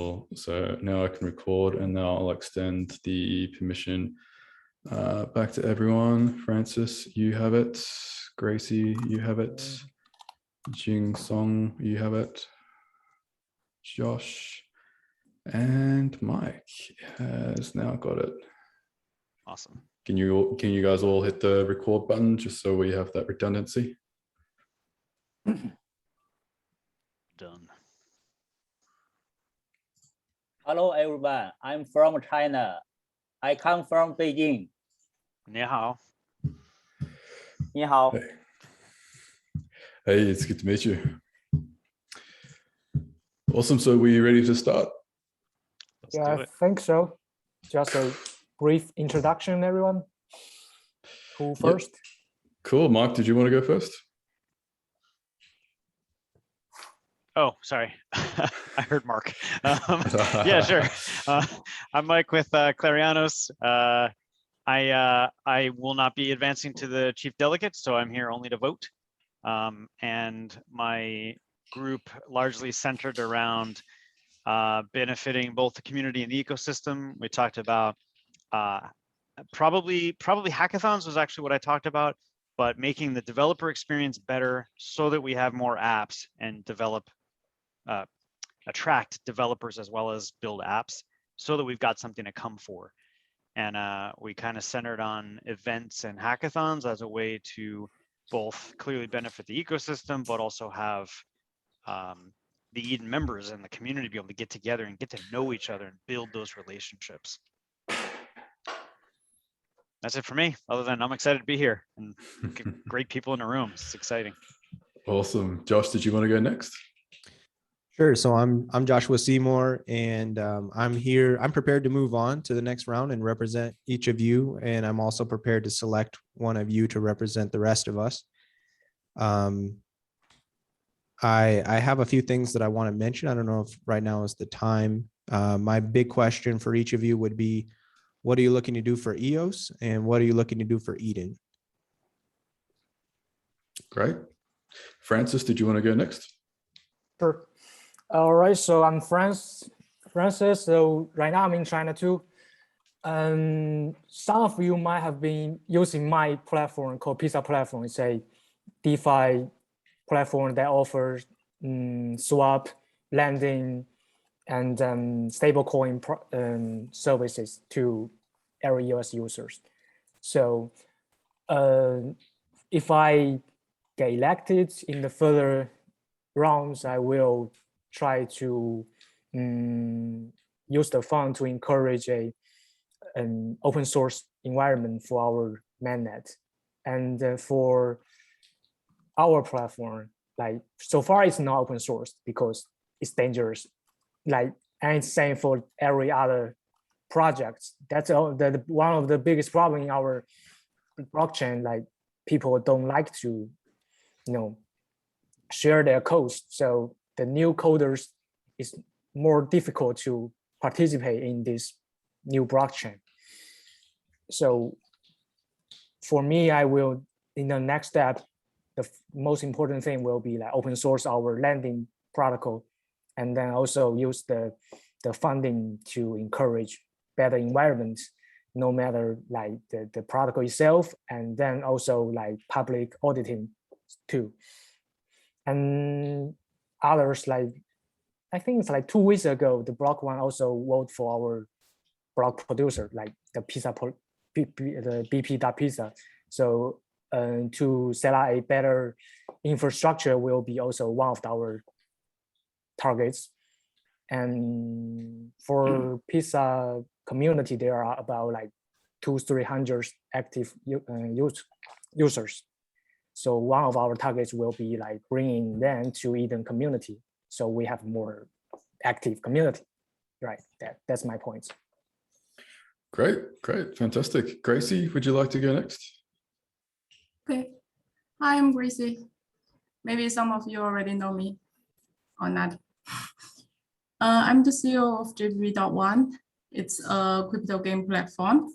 So now I can record, and now I'll extend the permission back to everyone. Francis, you have it. Gracie, you have it. Jing Song, you have it. Josh and Mike has now got it. Awesome. Can you guys all hit the record button just so we have that redundancy? Done. Hello, everyone. I'm from China. I come from Beijing. 你好. 你好. Hey, it's good to meet you. Awesome. So we ready to start? Let's do it. I think so. Just a brief introduction, everyone. Who first? Yep. Cool. Mike, did you want to go first? Oh, sorry. I heard Mark. Yeah, sure. I'm Mike with Clarianos. I will not be advancing to the chief delegate, so I'm here only to vote. And my group largely centered around benefiting both the community and the ecosystem. We talked about probably hackathons was actually what I talked about, but making the developer experience better so that we have more apps and attract developers as well as build apps so that we've got something to come for. And we kind of centered on events and hackathons as a way to both clearly benefit the ecosystem, but also have the Eden members and the community be able to get together and get to know each other and build those relationships. That's it for me, other than I'm excited to be here and great people in the room. It's exciting. Awesome. Josh, did you want to go next? Sure. So I'm Joshua Seymour, and I'm here. I'm prepared to move on to the next round and represent each of you. And I'm also prepared to select one of you to represent the rest of us. I have a few things that I want to mention. I don't know if right now is the time. My big question for each of you would be, what are you looking to do for EOS and what are you looking to do for Eden? Great. Francis, did you want to go next? Sure. All right, so I'm Francis. So right now I'm in China too. Some of you might have been using my platform called Pizza Platform. It's a DeFi platform that offers swap, lending, and stablecoin services to every EOS users. So if I get elected in the further rounds, I will try to use the fund to encourage an open source environment for our mainnet. And for our platform, like so far it's not open source because it's dangerous. Like, and it's same for every other project. That's one of the biggest problem in our blockchain. Like people don't like to, share their codes. So the new coders is more difficult to participate in this new blockchain. So for me, I will, in the next step, the most important thing will be like open source our lending protocol, and then also use the funding to encourage better environments, no matter like the protocol itself, and then also like public auditing too. And others, like I think it's like 2 weeks ago, the Block One also voted for our block producer, like the BP.pizza. So to set up a better infrastructure will be also one of our targets. And for pizza community, there are about like 200-300 active users. So one of our targets will be like bringing them to Eden community, so we have more active community, right? That's my point. Great, fantastic. Gracie, would you like to go next? Okay, hi, I'm Gracie. Maybe some of you already know me or not. I'm the CEO of JB.1. It's a crypto game platform.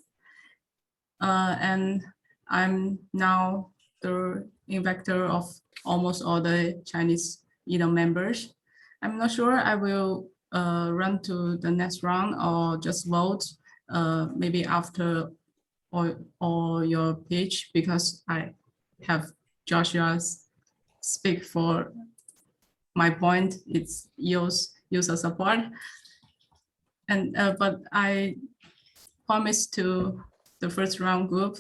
And I'm now the investor of almost all the Chinese Eden members. I'm not sure I will run to the next round or just vote maybe after or your pitch, because I have Joshua speak for my point. It's user support, and but I promised to the first round group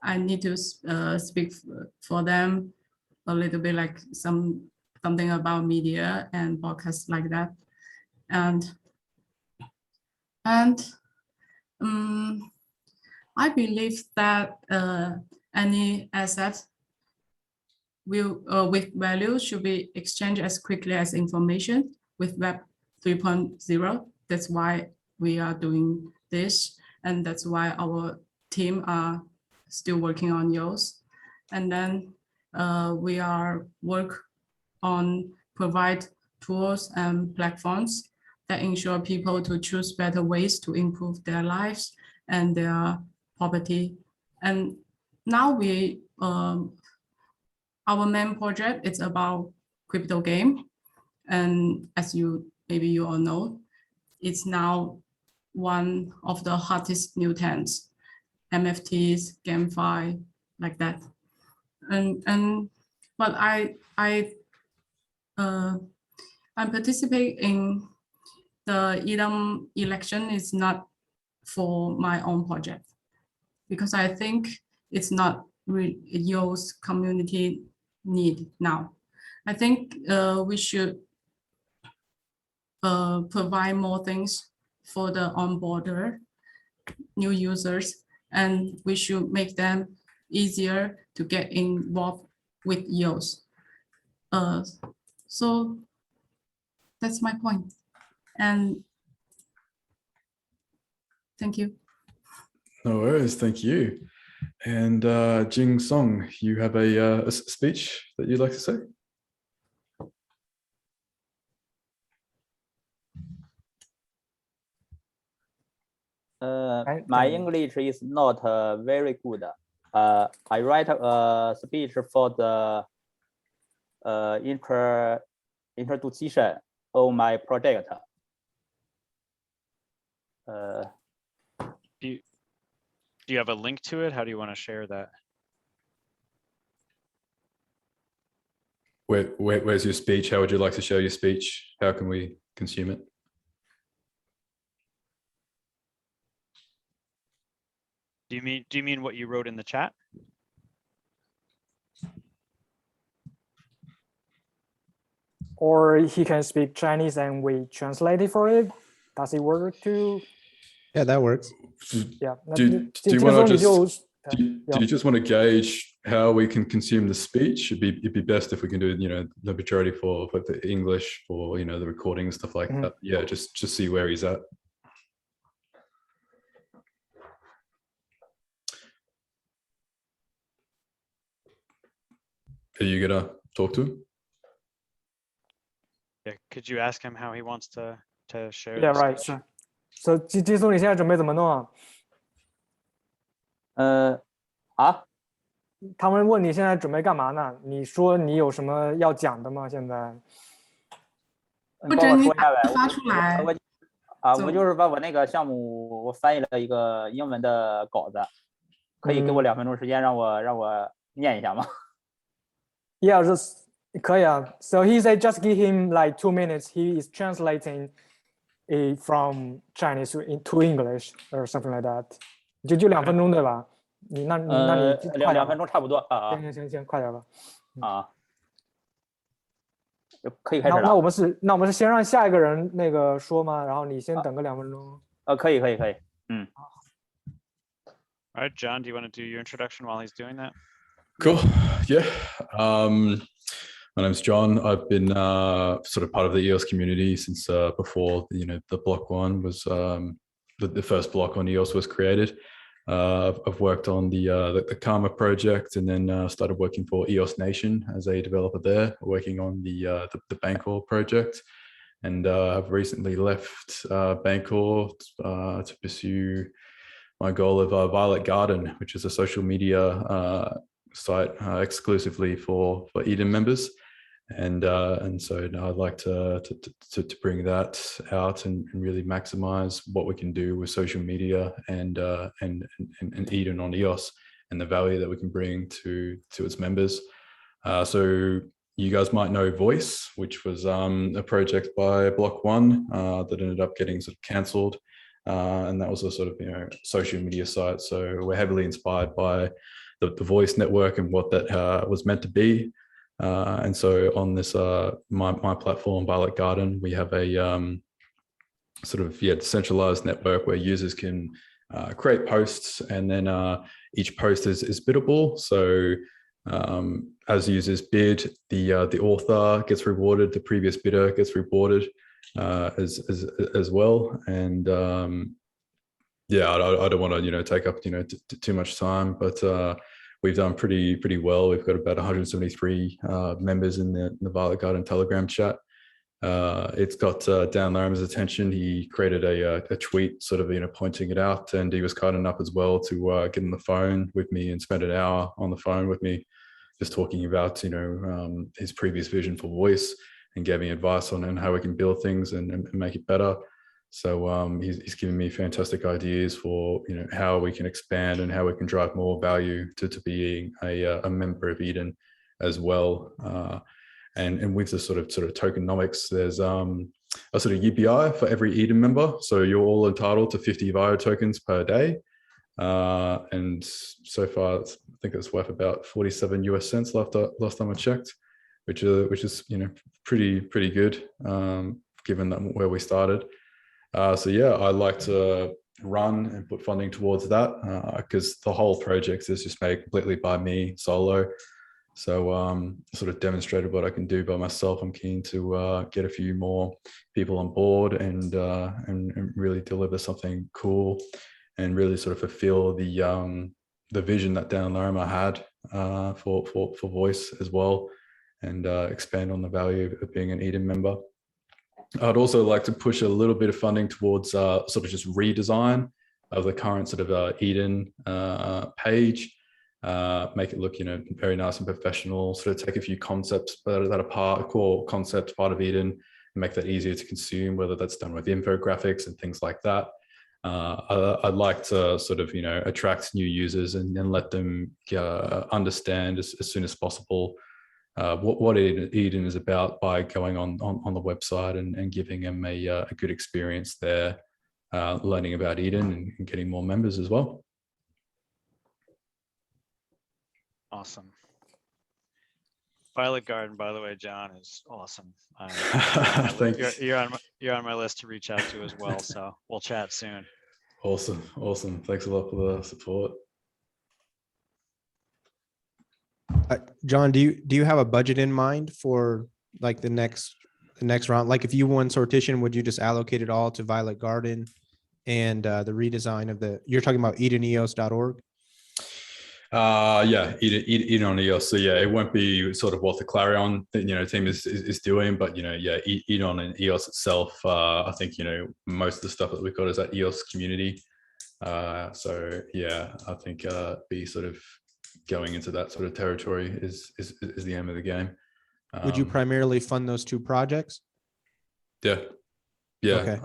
I need to speak for them a little bit, like something about media and podcasts like that, and I believe that any asset will with value should be exchanged as quickly as information with Web 3.0. That's why we are doing this, and that's why our team are still working on EOS. And then we are work on provide tools and platforms that ensure people to choose better ways to improve their lives and their property. And now we, our main project is about crypto game. And as maybe you all know, it's now one of the hottest new trends, NFTs, GameFi, like that. But I participate in the Eden election is not for my own project, because I think it's not really EOS community need now. I think we should provide more things for the onboarder new users, and we should make them easier to get involved with EOS. So that's my point. And thank you. No worries, thank you. And Jing Song, you have a speech that you'd like to say? My English is not very good. I write a speech for the introduction of my project. Do you have a link to it? How do you want to share that? Where's your speech? How would you like to show your speech? How can we consume it? Do you mean what you wrote in the chat? Or he can speak Chinese and we translate it for it. Does it work too? Yeah, that works. Yeah. Do you want to just do you just want to gauge how we can consume the speech? It'd be best if we can do, the majority for the English, for the recording and stuff like that. Yeah, just see where he's at. Are you gonna talk to him? Yeah, could you ask him how he wants to share? Yeah, right. Sure. So 金松，你现在准备怎么弄啊？他们问你现在准备干嘛呢？你说你有什么要讲的吗？现在？或者你发出来。我就是把我那个项目我翻译了一个英文的稿子，可以给我2分钟时间让我念一下吗？Yeah, just 可以啊。So he said just give him like 2 minutes. He is translating it from Chinese to English or something like that. 就2分钟对吧？那你2分钟差不多啊。行，快点吧。啊，可以开始了。那我们是先让下一个人那个说吗？然后你先等个2分钟。可以。All right, John, do you want to do your introduction while he's doing that? Cool. Yeah. My name's John. I've been sort of part of the EOS community since before the block one was the first block on EOS was created. I've worked on the Karma project, and then started working for EOS Nation as a developer there, working on the Bancor project. And I've recently left Bancor to pursue my goal of Violet Garden, which is a social media site exclusively for Eden members. And so I'd like to bring that out and really maximize what we can do with social media and EdenOnEOS and the value that we can bring to its members. So you guys might know Voice, which was a project by Block One that ended up getting sort of cancelled. And that was a sort of, social media site. So we're heavily inspired by the Voice network and what that was meant to be. And so on this, my platform, Violet Garden, we have a decentralized network where users can create posts, and then each post is biddable. So as users bid, the author gets rewarded, the previous bidder gets rewarded as well. And I don't want to take up too much time, but we've done pretty well. We've got about 173 members in the Violet Garden Telegram chat. It's got Dan Larimer's attention. He created a tweet sort of pointing it out, and he was kind enough as well to get on the phone with me and spend an hour on the phone with me, just talking about his previous vision for Voice, and gave me advice on how we can build things and make it better. So he's given me fantastic ideas for how we can expand and how we can drive more value to being a member of Eden as well. And with the sort of tokenomics, there's a sort of UPI for every Eden member. So you're all entitled to 50 VIO tokens per day. And so far, I think it's worth about 47 US cents last time I checked, which is pretty good given that where we started. So yeah, I like to run and put funding towards that because the whole project is just made completely by me solo. So sort of demonstrated what I can do by myself. I'm keen to get a few more people on board and really deliver something cool and really sort of fulfill the vision that Dan Larimer had for Voice as well, and expand on the value of being an Eden member. I'd also like to push a little bit of funding towards sort of just redesign of the current sort of Eden page. Make it look, very nice and professional, sort of take a few concepts that are core concepts part of Eden and make that easier to consume, whether that's done with infographics and things like that. I'd like to sort of, attract new users and let them understand as soon as possible what Eden is about by going on the website and giving them a good experience there, learning about Eden and getting more members as well. Awesome. Violet Garden, by the way, John, is awesome. Thanks. You're on my list to reach out to as well. So we'll chat soon. Awesome. Thanks a lot for the support. John, do you have a budget in mind for like the next round? Like if you won sortition, would you just allocate it all to Violet Garden and the redesign of you're talking about EdenOnEOS.org? Yeah, EdenOnEOS. So yeah, it won't be sort of what the Clarion team is doing, but EdenOnEOS itself. I think most of the stuff that we've got is that EOS community. So yeah, I think be sort of going into that sort of territory is the aim of the game. Would you primarily fund those two projects? Yeah. Okay.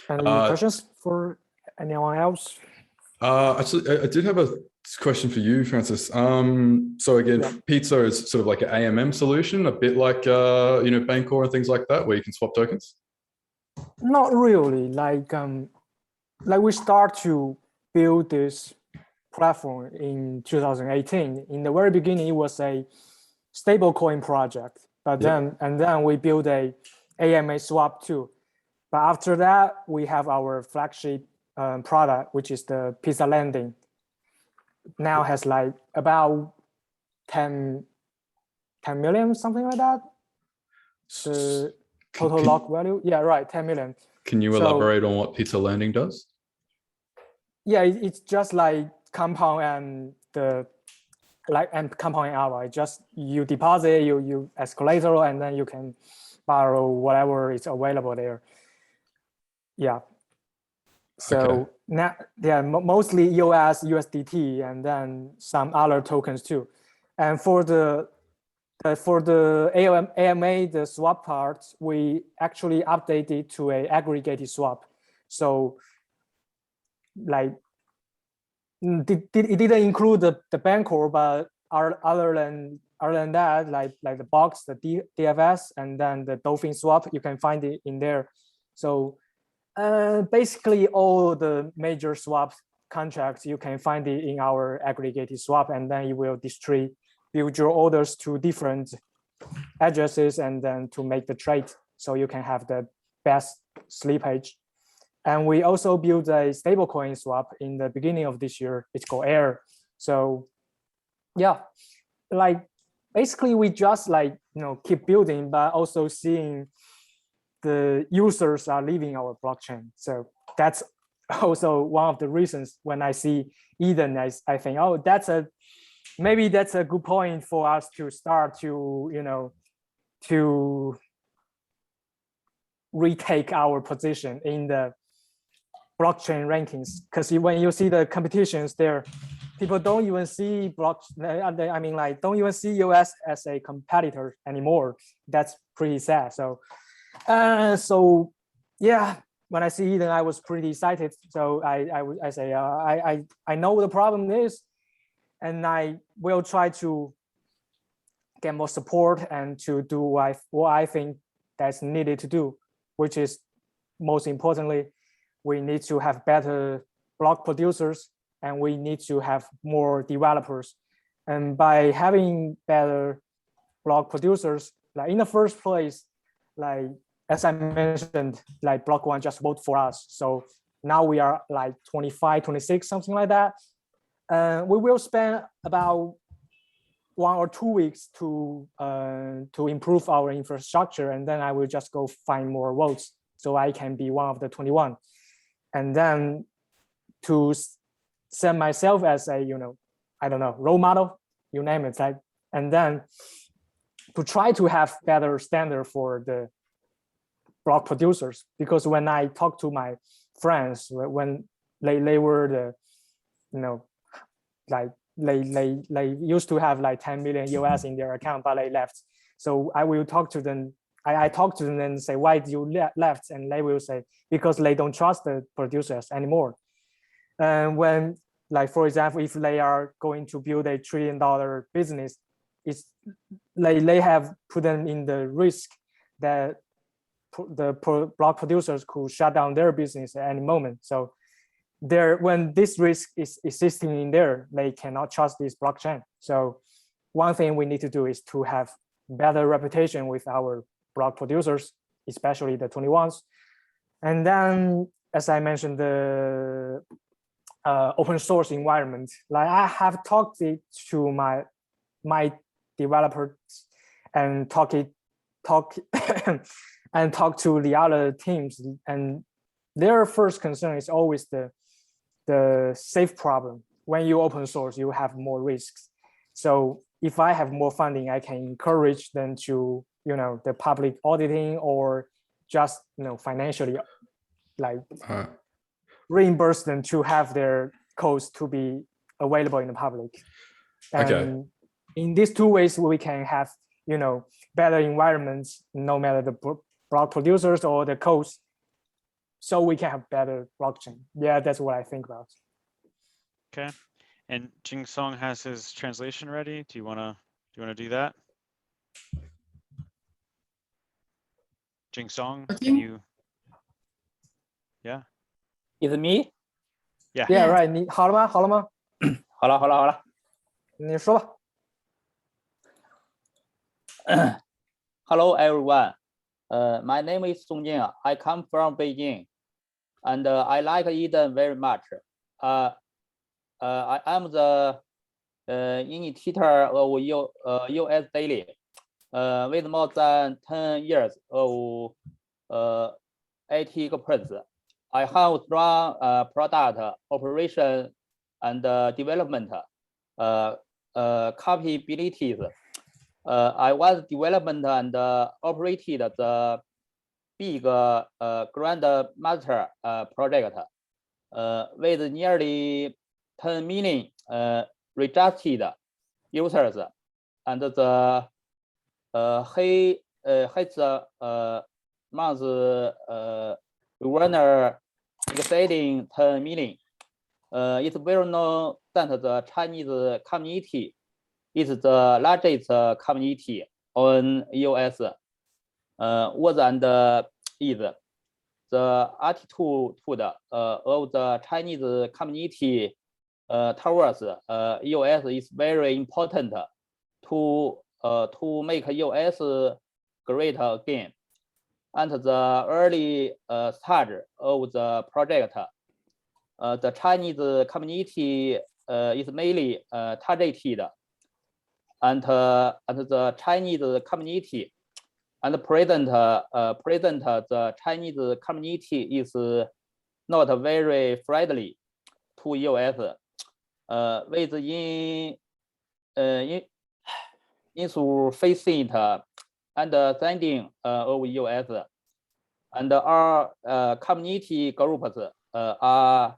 Any questions for anyone else? Actually, I did have a question for you, Francis. So again, Pizza is sort of like an AMM solution, a bit like Bancor and things like that, where you can swap tokens. Not really. Like we start to build this platform in 2018. In the very beginning, it was a stablecoin project, but then we built a AMA swap too. But after that, we have our flagship product, which is the Pizza Lending. Now has like about 10 million, something like that. The total lock value. Yeah, right, 10 million. Can you elaborate on what Pizza Lending does? Yeah, it's just like compound and compounding hour. Just you deposit, you as collateral, and then you can borrow whatever is available there. Yeah, So now, yeah, mostly EOS, USDT, and then some other tokens too. And for the AMA, the swap part, we actually updated to a aggregated swap. So like it didn't include the Bancor, but other than that, like the box, the DFS, and then the Dolphin swap, you can find it in there. So basically all the major swap contracts, you can find it in our aggregated swap, and then you will distribute your orders to different addresses and then to make the trade. So you can have the best slippage. And we also built a stablecoin swap in the beginning of this year. It's called Air. So yeah, like basically we just keep building, but also seeing the users are leaving our blockchain. So that's also one of the reasons when I see Eden, I think, oh, maybe that's a good point for us to start to, to retake our position in the blockchain rankings. Because when you see the competitions there, people don't even see don't even see EOS as a competitor anymore. That's pretty sad. So yeah, when I see Eden, I was pretty excited. So I say I know the problem is, and I will try to get more support and to do what I think that's needed to do, which is most importantly, we need to have better block producers and we need to have more developers. And by having better block producers, like in the first place, like as I mentioned, like Block One just vote for us. So now we are like 25, 26, something like that. We will spend about 1 or 2 weeks to improve our infrastructure, and then I will just go find more votes so I can be one of the 21. And then to set myself as a, I don't know, role model, you name it, right? And then to try to have better standard for the block producers, because when I talk to my friends, when they were they used to have like 10 million EOS in their account, but they left. So I will talk to them. I talk to them and say, why did you left? And they will say, because they don't trust the producers anymore. And when, like, for example, if they are going to build a $1 trillion business, they have put them in the risk that the block producers could shut down their business at any moment. So when this risk is existing in there, they cannot trust this blockchain. So one thing we need to do is to have better reputation with our block producers, especially the 21s. And then, as I mentioned, the open source environment. Like I have talked to my developers and talk and talk to the other teams, and their first concern is always the safe problem. When you open source, you have more risks. So if I have more funding, I can encourage them to, the public auditing or just, financially, like reimburse them to have their codes to be available in the public. And okay. In these 2 ways, we can have, better environments, no matter the block producers or the codes, so we can have better blockchain. Yeah, that's what I think about. Okay. And Jing Song has his translation ready. Do you wanna do that? Jing Song, can you? Yeah. Is it me? Yeah. Yeah, right. 你好了吗？好了吗？好了。你说吧。Hello, everyone. My name is Song Jing. I come from Beijing, and I like Eden very much. I am the initiator of EOS Daily. With more than 10 years of IT experience, I have strong product operation and development capabilities. I was development and operated the big grandmaster project. with nearly 10 million registered users, and the month runner exceeding 10 million. It's well known that the Chinese community is the largest community on EOS. Was and is the attitude of the Chinese community towards EOS is very important to make EOS great again. At the early stage of the project, the Chinese community is mainly targeted, and the Chinese community and present the Chinese community is not very friendly to EOS, with insufficient understanding of EOS, and our community groups are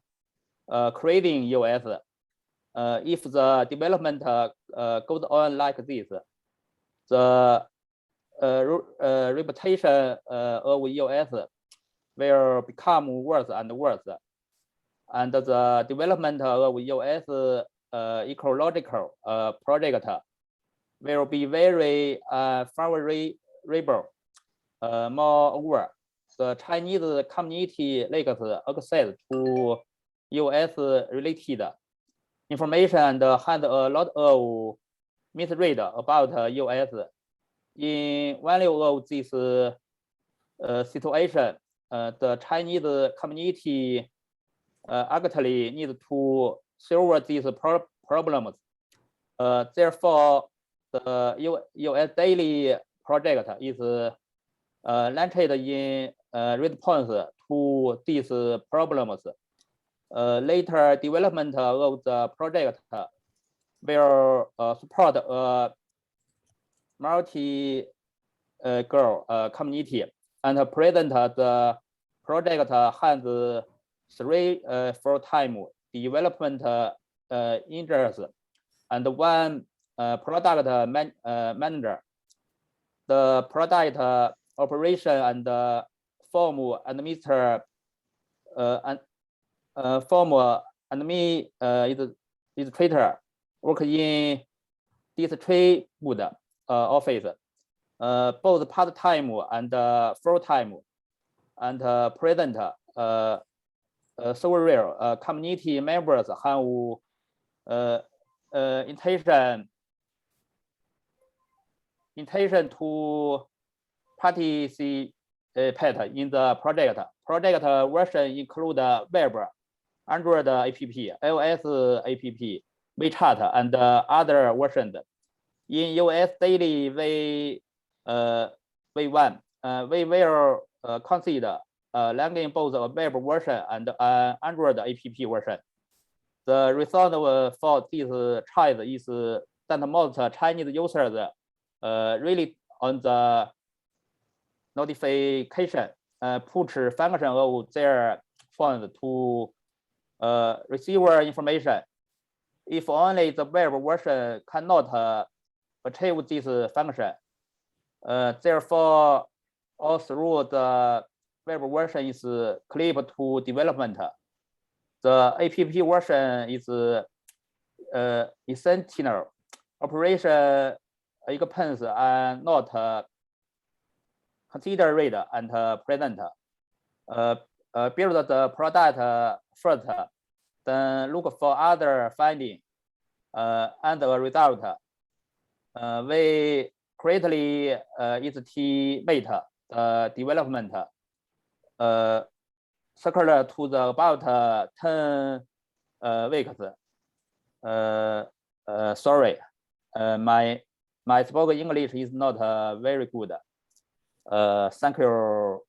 creating EOS. If the development goes on like this, the reputation of EOS will become worse and worse, and the development of EOS ecological project will be very favorable. Moreover, the Chinese community lacks access to EOS related information and has a lot of misread about EOS. In one of this situation, the Chinese community actually needs to solve these problems. Therefore, the EOS daily project is launched in response to these problems. Later development of the project will support a multi-girl community, and present the project has 3 full-time development engineers and 1 product manager. The product operation and form administrator work in distributed office, both part-time and full-time, and present several community members have intention to participate in the project. Project version include web, Android app, iOS app, WeChat, and other versions. In EOS daily V1, we will consider launching both a web version and an Android app version. The result for this choice is that most Chinese users really on the notification push function of their phones to receive information. If only the web version cannot achieve this function, therefore, all through the web version is clipped to development. The app version is essential. Operation expense are not considered and present. Build the product first, then look for other findings and a result. We greatly estimate development circular to the about 10 weeks. Sorry, my spoken English is not very good. Thank you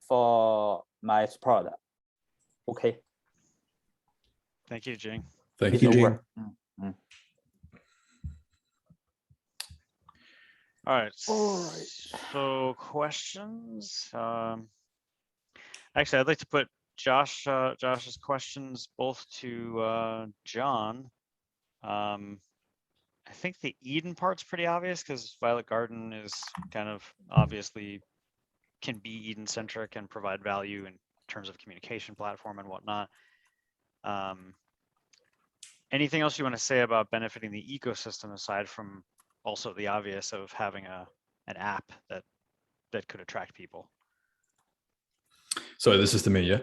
for my support. Okay. Thank you, Jing. Thank It's you. over. All right. So questions. Actually, I'd like to put Josh's questions both to John. I think the Eden part's pretty obvious because Violet Garden is kind of obviously can be Eden centric and provide value in terms of communication platform and whatnot. Anything else you want to say about benefiting the ecosystem aside from also the obvious of having an app that could attract people? So this is to me, yeah.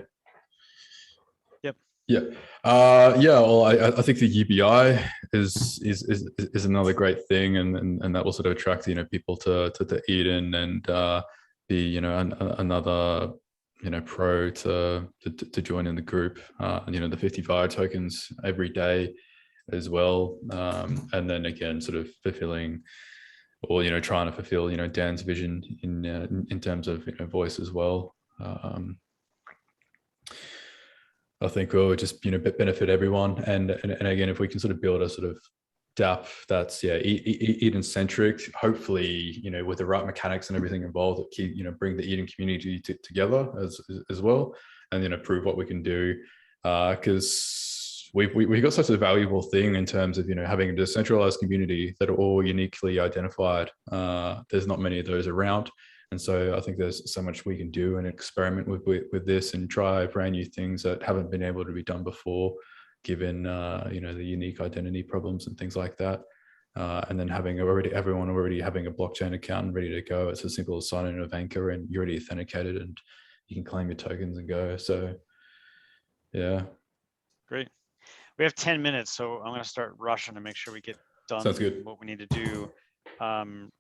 Yep. Yeah. Well, I think the UBI is another great thing, and that will sort of attract people to Eden and be another pro to join in the group. The 55 tokens every day as well, and then again sort of fulfilling or trying to fulfill Dan's vision in terms of voice as well. I think will just benefit everyone, and again, if we can sort of build a sort of DApp that's Eden centric, hopefully with the right mechanics and everything involved, that bring the Eden community together as well, and prove what we can do, because we got such a valuable thing in terms of having a decentralized community that are all uniquely identified. There's not many of those around. And so I think there's so much we can do and experiment with this and try brand new things that haven't been able to be done before, given the unique identity problems and things like that. And then having everyone already having a blockchain account and ready to go. It's as simple as signing in of Anchor and you're already authenticated and you can claim your tokens and go. So yeah. Great. We have 10 minutes, so I'm going to start rushing to make sure we get done. Sounds good. What we need to do.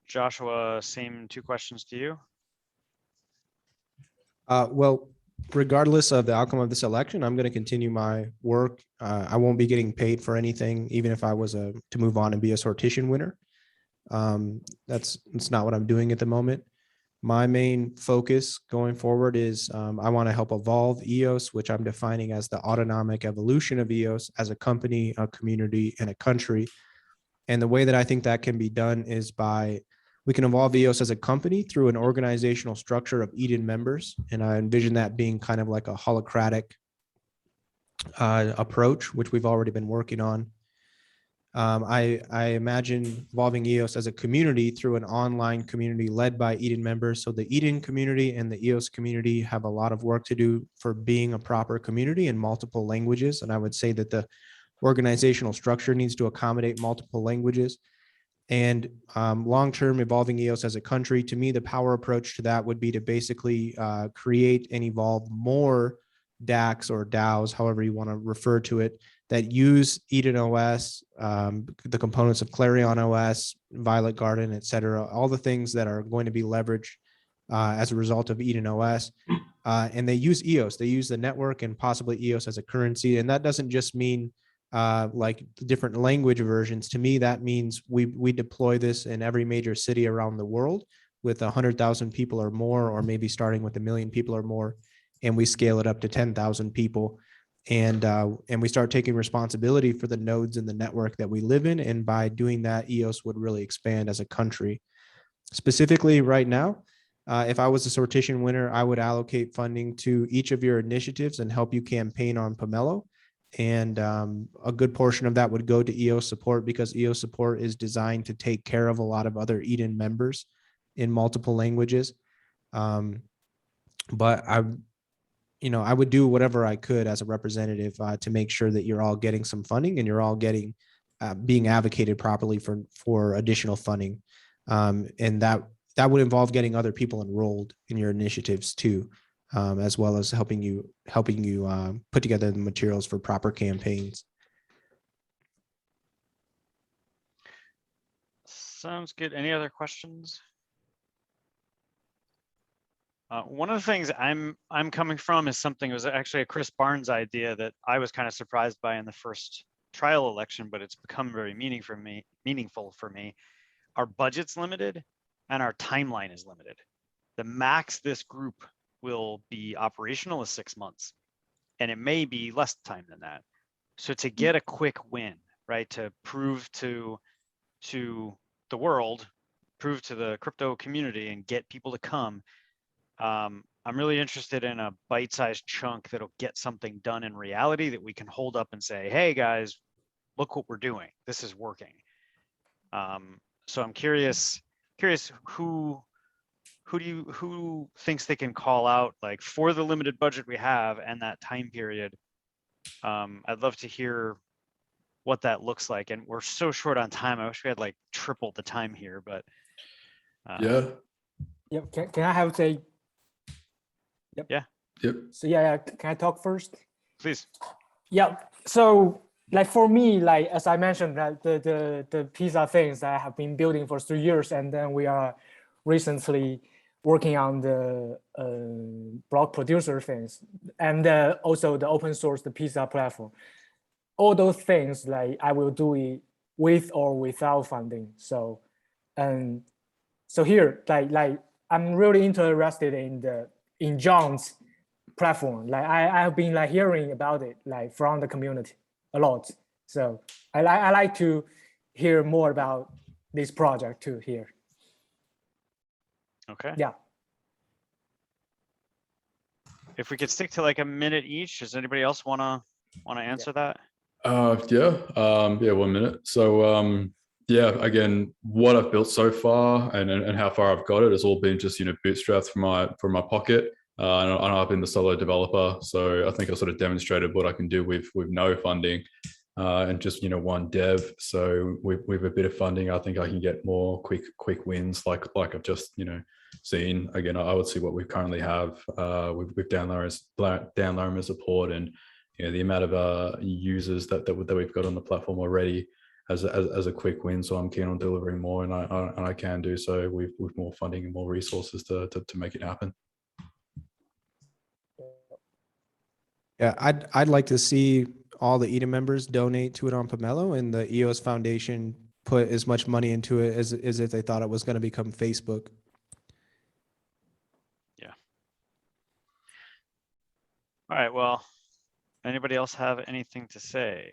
Joshua, same 2 questions to you. Well, regardless of the outcome of this election, I'm going to continue my work. I won't be getting paid for anything, even if I was to move on and be a sortition winner. That's not what I'm doing at the moment. My main focus going forward is I want to help evolve EOS, which I'm defining as the autonomic evolution of EOS as a company, a community, and a country. And the way that I think that can be done is we can evolve EOS as a company through an organizational structure of Eden members. And I envision that being kind of like a holocratic approach, which we've already been working on. I imagine evolving EOS as a community through an online community led by Eden members. So the Eden community and the EOS community have a lot of work to do for being a proper community in multiple languages. And I would say that the organizational structure needs to accommodate multiple languages. And long-term evolving EOS as a country, to me, the power approach to that would be to basically create and evolve more DACs or DAOs, however you want to refer to it, that use EdenOS, the components of Clarion OS, Violet Garden, et cetera, all the things that are going to be leveraged as a result of EdenOS. And they use EOS, they use the network and possibly EOS as a currency. And that doesn't just mean like different language versions. To me, that means we deploy this in every major city around the world with 100,000 people or more, or maybe starting with 1 million people or more, and we scale it up to 10,000 people. And we start taking responsibility for the nodes in the network that we live in. And by doing that, EOS would really expand as a country. Specifically right now, if I was a sortition winner, I would allocate funding to each of your initiatives and help you campaign on Pomelo. And a good portion of that would go to EOS support, because EOS support is designed to take care of a lot of other Eden members in multiple languages. But I would do whatever I could as a representative to make sure that you're all getting some funding and you're all getting being advocated properly for additional funding. And that would involve getting other people enrolled in your initiatives too. As well as helping you put together the materials for proper campaigns. Sounds good. Any other questions? One of the things I'm coming from is something, it was actually a Chris Barnes idea that I was kind of surprised by in the first trial election, but it's become very meaningful for me. Our budget's limited and our timeline is limited. The max this group will be operational is 6 months, and it may be less time than that. So to get a quick win, right, to prove to the world, prove to the crypto community and get people to come, I'm really interested in a bite-sized chunk that'll get something done in reality that we can hold up and say, hey guys, look what we're doing. This is working. So I'm curious who thinks they can call out, like, for the limited budget we have and that time period. I'd love to hear what that looks like. And we're so short on time. I wish we had like triple the time here, but Yeah. Yep. Can I have say? Yep. Yeah. Yep. So yeah, can I talk first? Please. Yeah. So like for me, like as I mentioned, that the pizza things that I have been building for 3 years, and then we are recently working on the block producer things, and also the open source, the pizza platform. All those things, like I will do it with or without funding. So, so here, like I'm really interested in John's platform. Like I have been like hearing about it like from the community a lot. So I like to hear more about this project too here. Okay. Yeah. If we could stick to like a minute each, does anybody else wanna answer that? Yeah. 1 minute. So yeah, again, what I've built so far and how far I've got it has all been just, bootstrapped from my pocket. And I've been the solo developer, so I think I sort of demonstrated what I can do with no funding and just one dev. So with a bit of funding, I think I can get more quick wins, like I've just seen. Again, I would see what we currently have with downloader support, and the amount of users that we've got on the platform already as a quick win. So I'm keen on delivering more, and I can do so with more funding and more resources to make it happen. Yeah, I'd like to see all the Eden members donate to it on Pomelo, and the EOS Foundation put as much money into it as if they thought it was going to become Facebook. Yeah. All right. Well, anybody else have anything to say?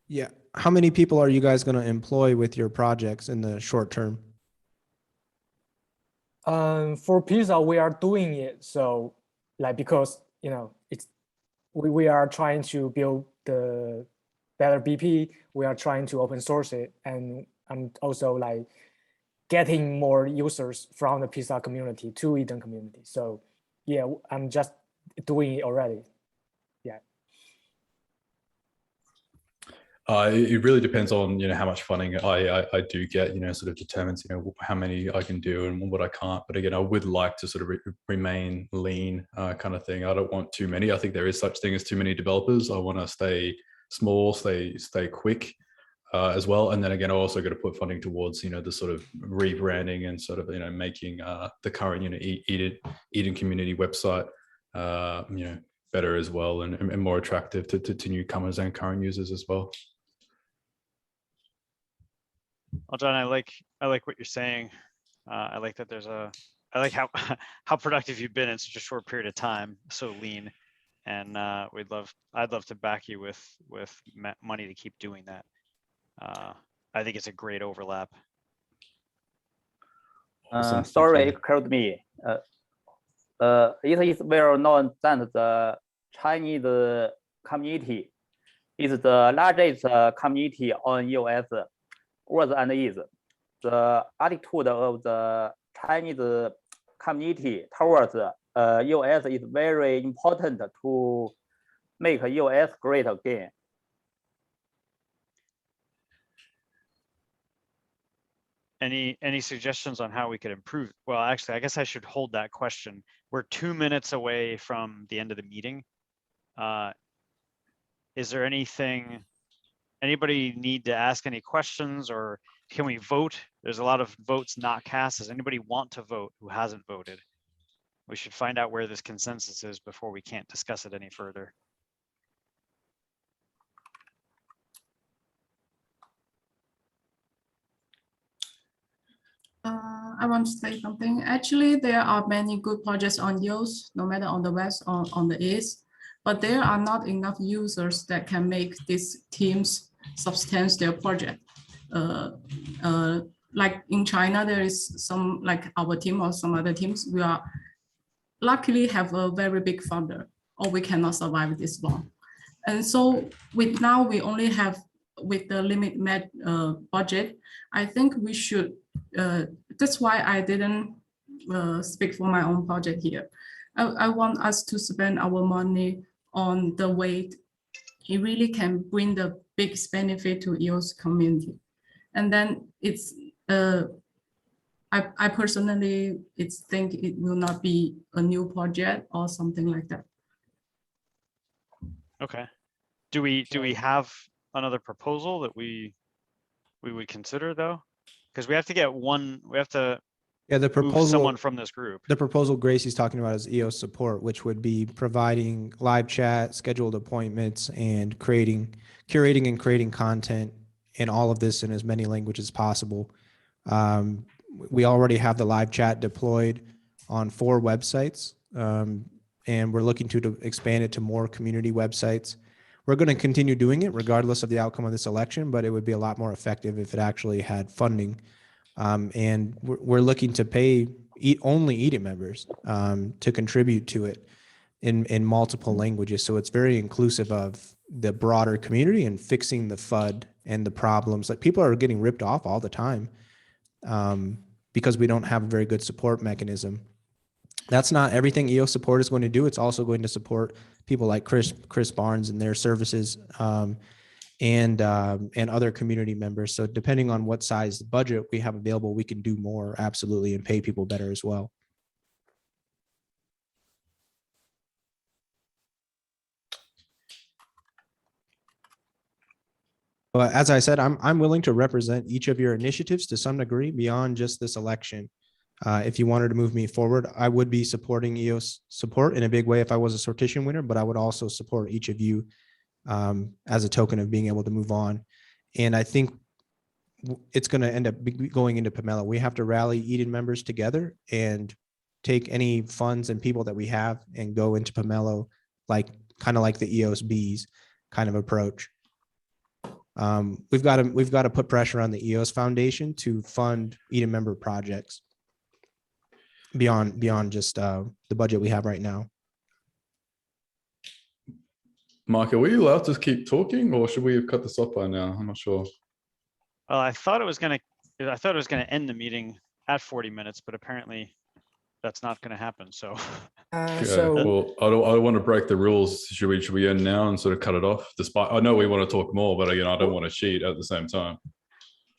Yeah. How many people are you guys going to employ with your projects in the short term? For pizza, we are doing it. So like, because, it's, we are trying to build the better BP. We are trying to open source it. And I'm also like getting more users from the pizza community to Eden community. So yeah, I'm just doing it already. Yeah. It really depends on how much funding I do get. Sort of determines how many I can do and what I can't. But again, I would like to sort of remain lean, kind of thing. I don't want too many. I think there is such thing as too many developers. I want to stay small, stay quick as well. And then again, I also got to put funding towards the sort of rebranding and sort of making the current Eden community website better as well, and more attractive to newcomers and current users as well. Well, John, I like what you're saying. I like that I like how productive you've been in such a short period of time, so lean, and I'd love to back you with money to keep doing that. I think it's a great overlap. Awesome. Sorry, it occurred to me. It is well known that the Chinese community is the largest community on EOS. Was and is. The attitude of the Chinese community towards EOS is very important to make EOS great again. Any suggestions on how we could improve? Well, actually, I guess I should hold that question. We're 2 minutes away from the end of the meeting. Is there anybody need to ask any questions, or can we vote? There's a lot of votes not cast. Does anybody want to vote who hasn't voted? We should find out where this consensus is before we can't discuss it any further. I want to say something. Actually, there are many good projects on EOS, no matter on the West or on the East, but there are not enough users that can make these teams substance their project. Like in China, there is some, like our team or some other teams, we are luckily have a very big funder, or we cannot survive this long. And so with now we only have, with the limited budget, I think we should, that's why I didn't speak for my own project here. I want us to spend our money on the way it really can bring the biggest benefit to EOS community. And then it's, I personally think it will not be a new project or something like that. Okay. Do we have another proposal that we would consider though? Because we have to get one, we have to Yeah, the move proposal, someone from this group. the proposal Gracie's talking about is EOS support, which would be providing live chat, scheduled appointments, and curating and creating content in all of this in as many languages as possible. We already have the live chat deployed on 4 websites, and we're looking to expand it to more community websites. We're going to continue doing it regardless of the outcome of this election, but it would be a lot more effective if it actually had funding. And we're looking to pay only Eden members to contribute to it in multiple languages. So it's very inclusive of the broader community and fixing the FUD and the problems. Like, people are getting ripped off all the time because we don't have a very good support mechanism. That's not everything EOS support is going to do. It's also going to support people like Chris Barnes and their services, and other community members. So depending on what size budget we have available, we can do more, absolutely, and pay people better as well. But as I said, I'm willing to represent each of your initiatives to some degree beyond just this election. If you wanted to move me forward, I would be supporting EOS support in a big way if I was a sortition winner, but I would also support each of you as a token of being able to move on. And I think it's going to end up going into Pomelo. We have to rally Eden members together and take any funds and people that we have and go into Pomelo, kind of like the EOS bees kind of approach. We've got to put pressure on the EOS Foundation to fund Eden member projects beyond just the budget we have right now. Mark, are we allowed to keep talking, or should we have cut this off by now? I'm not sure. Well, I thought it was gonna end the meeting at 40 minutes, but apparently that's not gonna happen. So, Well, I don't want to break the rules. Should we end now and sort of cut it off? Despite, I know we want to talk more, but again, I don't want to cheat at the same time.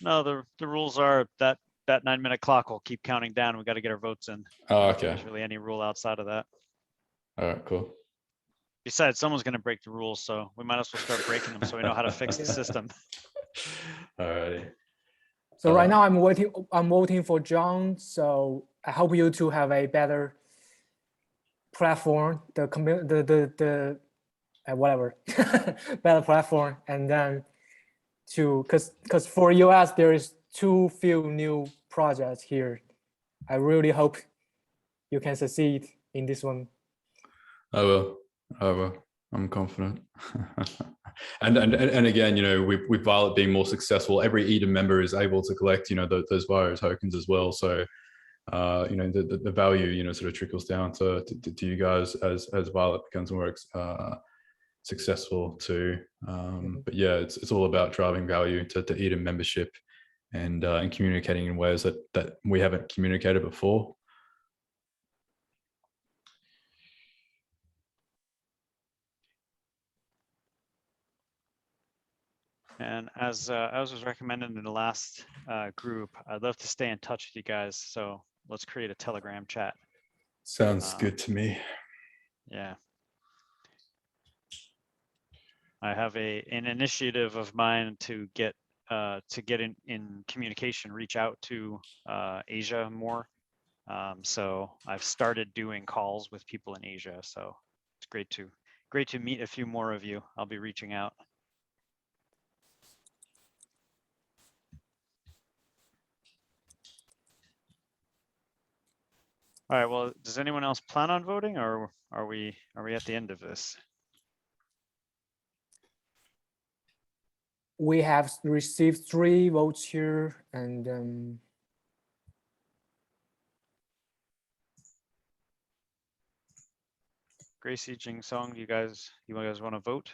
no, the rules are that 9-minute clock will keep counting down. We got to get our votes in. Oh, okay. There's really any rule outside of that. All right, cool. Besides, someone's going to break the rules, so we might as well start breaking them so we know how to fix the system. All righty. So right now I'm voting for John. So I hope you to have a better platform, the whatever, better platform, and then because for US there is too few new projects here. I really hope you can succeed in this one. I will. I'm confident. and again, you know, with Violet being more successful, every Eden member is able to collect, you know, those Violet tokens as well. So, you know, the value, you know, sort of trickles down to you guys as Violet becomes more successful too. But yeah, it's all about driving value to Eden membership and communicating in ways that we haven't communicated before. And as was recommended in the last group, I'd love to stay in touch with you guys. So let's create a Telegram chat. Sounds good to me. Yeah. I have an initiative of mine to get in communication, reach out to Asia more. So I've started doing calls with people in Asia. So it's great to meet a few more of you. I'll be reaching out. All right, well, does anyone else plan on voting, or are we at the end of this? We have received 3 votes here, and Gracie, Jing Song, you guys want to vote?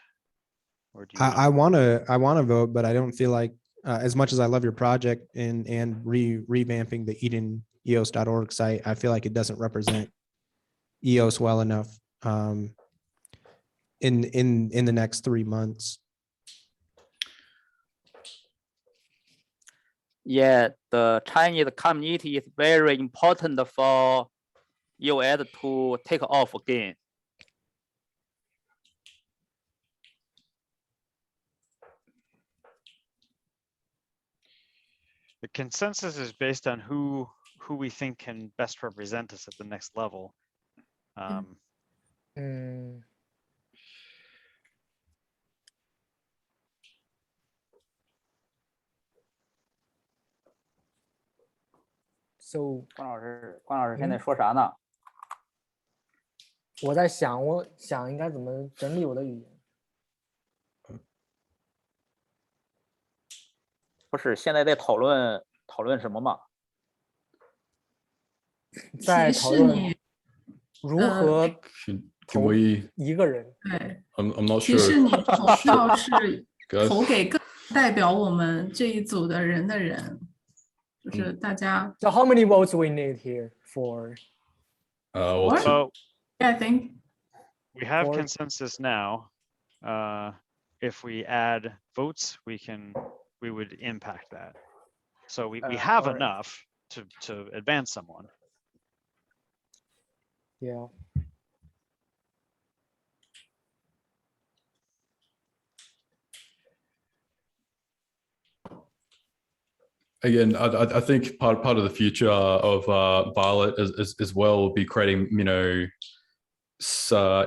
Or do you I want to vote, but I don't feel like as much as I love your project and revamping the EdenEOS.org site, I feel like it doesn't represent EOS well enough in the next 3 months. Yeah, the Chinese community is very important for EOS to take off again. The consensus is based on who we think can best represent us at the next level. So 关老师现在说啥呢？我在想，应该怎么整理我的语言。不是现在在讨论什么吗？在讨论如何 Can 投 we? 一个人。对， I'm not 其实 sure. 你投票是 Guys? 投给更代表我们这一组的人的人，就是大家。So how many votes we need here for? Well, What? So I think we have Or- consensus now. If we add votes, we would impact that. So we have alright. enough to advance someone. Yeah. again, I think part of the future of Violet as well will be creating,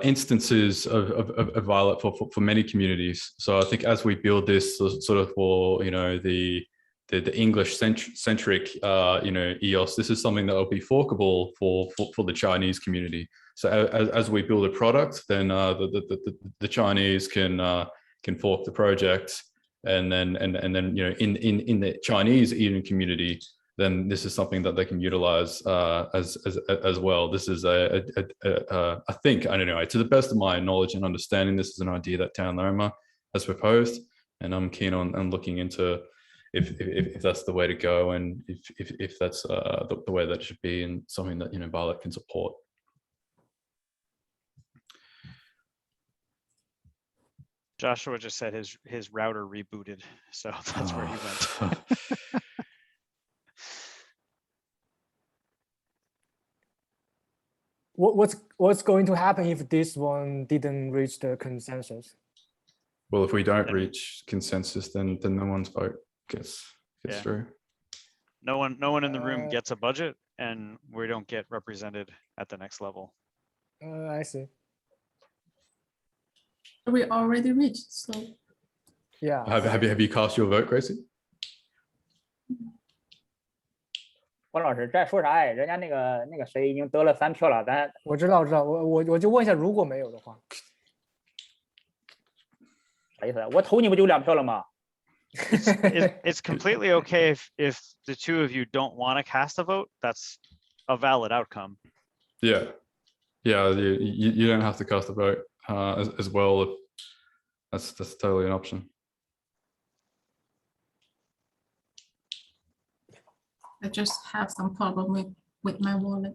instances of Violet for many communities. So I think as we build this sort of for, the English centric, EOS, this is something that will be forkable for the Chinese community. So as we build a product, then the Chinese can fork the project. And then in the Chinese Eden community, then this is something that they can utilize as well. This is I think, I don't know, to the best of my knowledge and understanding, this is an idea that Town Loma has proposed, and I'm keen on looking into if that's the way to go, and if that's the way that it should be, and something that Violet can support. Joshua just said his router rebooted, so that's where he went. What's going to happen if this one didn't reach the consensus? Well, if we don't reach consensus, then no one's vote gets Yeah. through. No one in the room gets a budget, and we don't get represented at the next level. I see. we already reached, so Yeah. Have you cast your vote, Gracie? 关老师这说啥呀？人家那个谁已经得了3票了，咱我知道，我就问一下，如果没有的话。啥意思？我投你不就2票了吗？ It's completely okay if the two of you don't want to cast a vote. That's a valid outcome. Yeah. You don't have to cast a vote as well. If that's totally an option. I just have some problem with my wallet.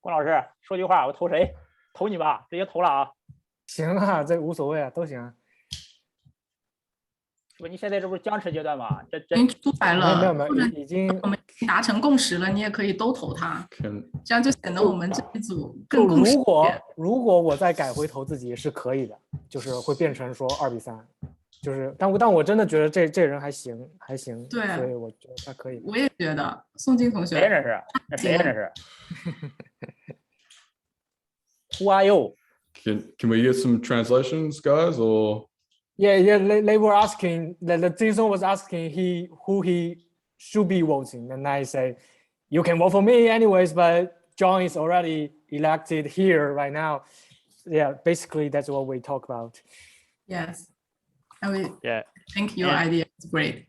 关老师说句话，我投谁？投你吧，直接投了啊！行啊，这无所谓啊，都行啊。是不？你现在这不是僵持阶段吗？这已经出来了，没有，或者已经我们达成共识了，你也可以都投他， Can 这样就显得我们这一组就更共识一点。如果我再改回投自己是可以的，就是会变成说2比3，就是但我真的觉得这人还行，对所以我觉得他可以。我也觉得，宋金同学，谁呀？这是？那谁呀？这是？Who are you？ can we get some translations, guys, or? Yeah, they were asking, the Jason was asking who he should be voting, and I say, you can vote for me anyways, but John is already elected here right now. yeah, basically that's what we talk about. Yes. I will Yeah, think your And- idea is great.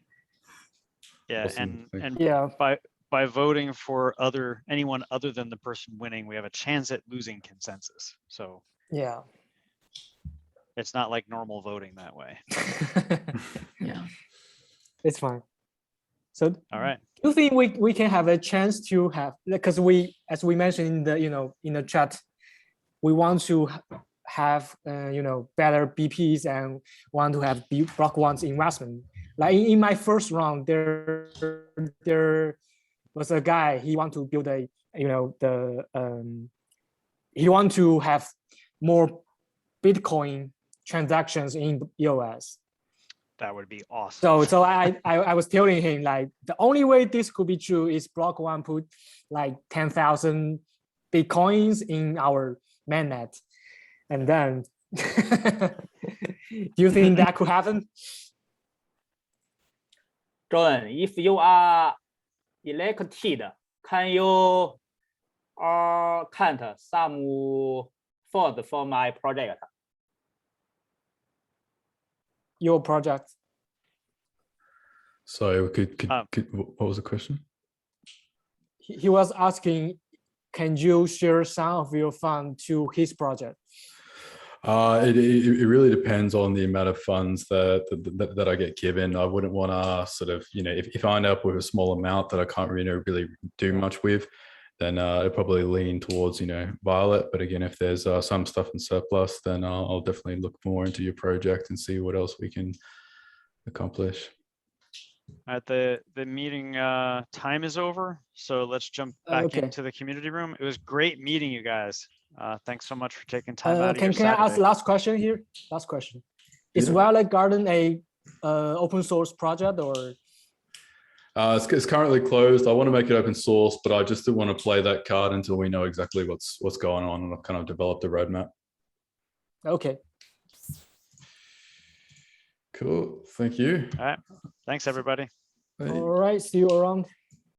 yeah, Awesome, thank and Yeah, by voting for anyone other than the person winning, we have a chance at losing consensus. So yeah. it's not like normal voting that way. Yeah. It's fine. So All right. do you think we can have a chance to have, because we, as we mentioned in the, in the chat, we want to have better BPs and want to have block one's investment. Like in my first round, there was a guy, he want to build a, he want to have more Bitcoin transactions in EOS. That would be awesome. So I was telling him, like, the only way this could be true is block one put like 10,000 Bitcoins in our mainnet. And then do you think that could happen? John, if you are elected, can you count some funds for my project? Your project? So what was the question? He was asking, can you share some of your fund to his project? It really depends on the amount of funds that I get given. I wouldn't want to sort of, if I end up with a small amount that I can't really do much with, then I'd probably lean towards, Violet. But again, if there's some stuff in surplus, then I'll definitely look more into your project and see what else we can accomplish. At the meeting time is over, so let's jump back Okay. into the community room. It was great meeting you guys. Thanks so much for taking time out of your Can I ask Saturday. last question here? Last question. Is Yeah. Violet Garden a open source project or? It's currently closed. I want to make it open source, but I just didn't want to play that card until we know exactly what's going on, and I've kind of developed a roadmap. Okay. Cool. Thank you. All right. Thanks, everybody. Bye. All right. See you around.